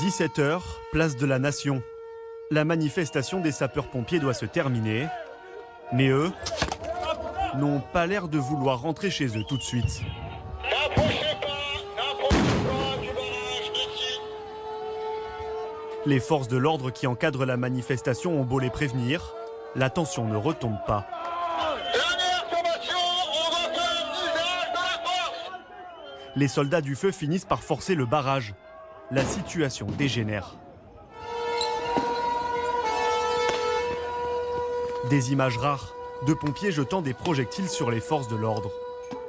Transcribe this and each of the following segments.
17h, place de la Nation. La manifestation des sapeurs-pompiers doit se terminer. Mais eux n'ont pas l'air de vouloir rentrer chez eux tout de suite. N'approchez pas du barrage ici. Les forces de l'ordre qui encadrent la manifestation ont beau les prévenir, la tension ne retombe pas. Dernière formation, on va faire usage de la force. Les soldats du feu finissent par forcer le barrage. La situation dégénère. Des images rares de pompiers jetant des projectiles sur les forces de l'ordre.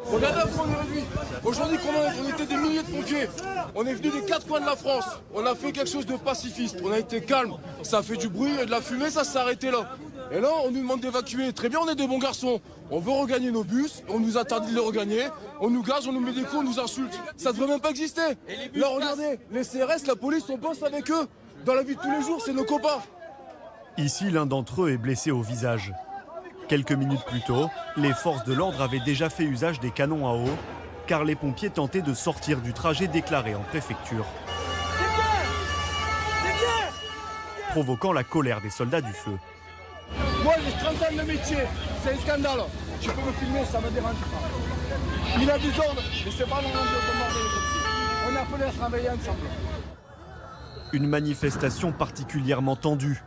Regardez à quoi on est réduit. Aujourd'hui, on était des milliers de pompiers. On est venus des quatre coins de la France. On a fait quelque chose de pacifiste. On a été calme. Ça a fait du bruit et de la fumée, ça s'est arrêté là. Et là, on nous demande d'évacuer. Très bien, on est des bons garçons. On veut regagner nos bus. On nous interdit de les regagner. On nous gage, on nous met des coups, on nous insulte. Ça devrait même pas exister. Là, regardez, les CRS, la police, on bosse avec eux. Dans la vie de tous les jours, c'est nos copains. Ici, l'un d'entre eux est blessé au visage. Quelques minutes plus tôt, les forces de l'ordre avaient déjà fait usage des canons à eau, car les pompiers tentaient de sortir du trajet déclaré en préfecture. Provoquant la colère des soldats du feu. Moi, j'ai 30 ans de métier. C'est un scandale. Tu peux me filmer, ça me dérange pas. Il a des ordres, mais c'est pas normal de bombarder les pompiers. On est appelé à travailler ensemble. Une manifestation particulièrement tendue.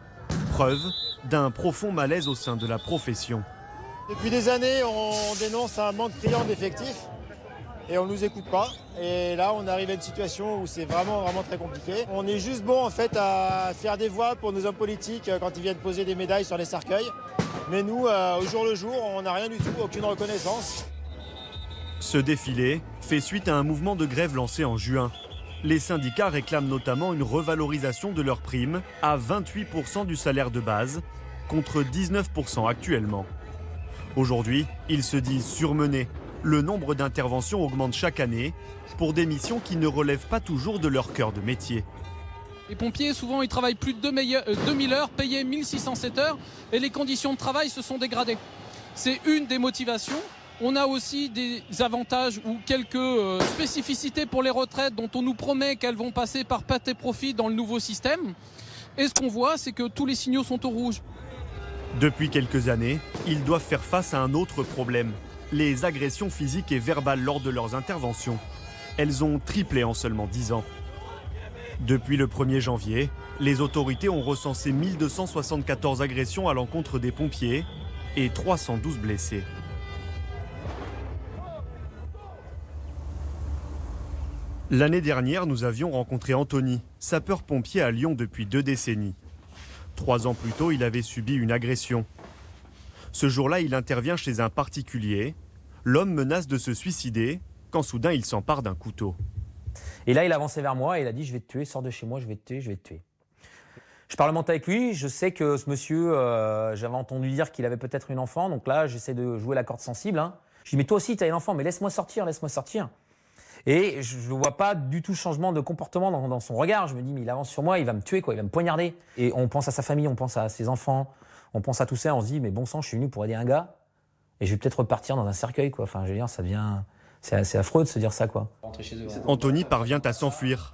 Preuve d'un profond malaise au sein de la profession. Depuis des années, on dénonce un manque criant d'effectifs et on ne nous écoute pas. Et là, on arrive à une situation où c'est vraiment très compliqué. On est juste bon en fait à faire des voix pour nos hommes politiques quand ils viennent poser des médailles sur les cercueils. Mais nous, au jour le jour, on n'a rien du tout, aucune reconnaissance. Ce défilé fait suite à un mouvement de grève lancé en juin. Les syndicats réclament notamment une revalorisation de leurs primes à 28% du salaire de base, contre 19% actuellement. Aujourd'hui, ils se disent surmenés. Le nombre d'interventions augmente chaque année pour des missions qui ne relèvent pas toujours de leur cœur de métier. Les pompiers, souvent, ils travaillent plus de 2000 heures, payés 1607 heures, et les conditions de travail se sont dégradées. C'est une des motivations. On a aussi des avantages ou quelques spécificités pour les retraites dont on nous promet qu'elles vont passer par perte et profit dans le nouveau système. Et ce qu'on voit, c'est que tous les signaux sont au rouge. Depuis quelques années, ils doivent faire face à un autre problème, les agressions physiques et verbales lors de leurs interventions. Elles ont triplé en seulement 10 ans. Depuis le 1er janvier, les autorités ont recensé 1274 agressions à l'encontre des pompiers et 312 blessés. L'année dernière, nous avions rencontré Anthony, sapeur-pompier à Lyon depuis 2 décennies. 3 ans plus tôt, il avait subi une agression. Ce jour-là, il intervient chez un particulier. L'homme menace de se suicider quand soudain il s'empare d'un couteau. Et là, il avançait vers moi et il a dit « Je vais te tuer, sors de chez moi, je vais te tuer, je vais te tuer ». Je parlemente avec lui, je sais que ce monsieur, j'avais entendu dire qu'il avait peut-être une enfant, donc là, j'essaie de jouer la corde sensible. Je dis « Mais toi aussi, tu as une enfant, mais laisse-moi sortir, laisse-moi sortir ». Et je ne vois pas du tout changement de comportement dans son regard. Je me dis, mais il avance sur moi, il va me tuer, quoi, il va me poignarder. Et on pense à sa famille, on pense à ses enfants, on pense à tout ça, on se dit, mais bon sang, je suis venu pour aider un gars, et je vais peut-être repartir dans un cercueil, quoi. Enfin, je veux dire, ça devient... C'est affreux de se dire ça, quoi. Anthony parvient à s'enfuir.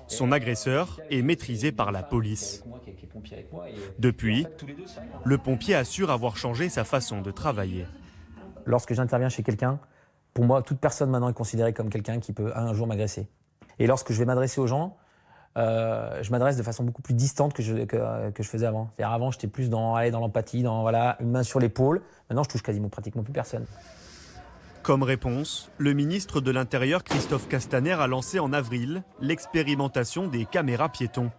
Son agresseur est maîtrisé par la police. Depuis, le pompier assure avoir changé sa façon de travailler. Lorsque j'interviens chez quelqu'un, pour moi, toute personne maintenant est considérée comme quelqu'un qui peut un jour m'agresser. Et lorsque je vais m'adresser aux gens, je m'adresse de façon beaucoup plus distante que je faisais avant. C'est-à-dire avant, j'étais plus dans l'empathie, dans voilà, une main sur l'épaule. Maintenant, je touche pratiquement plus personne. Comme réponse, le ministre de l'Intérieur, Christophe Castaner, a lancé en avril l'expérimentation des caméras piétons.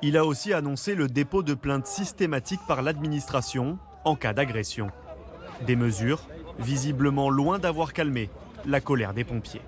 Il a aussi annoncé le dépôt de plaintes systématiques par l'administration en cas d'agression. Des mesures visiblement loin d'avoir calmé la colère des pompiers.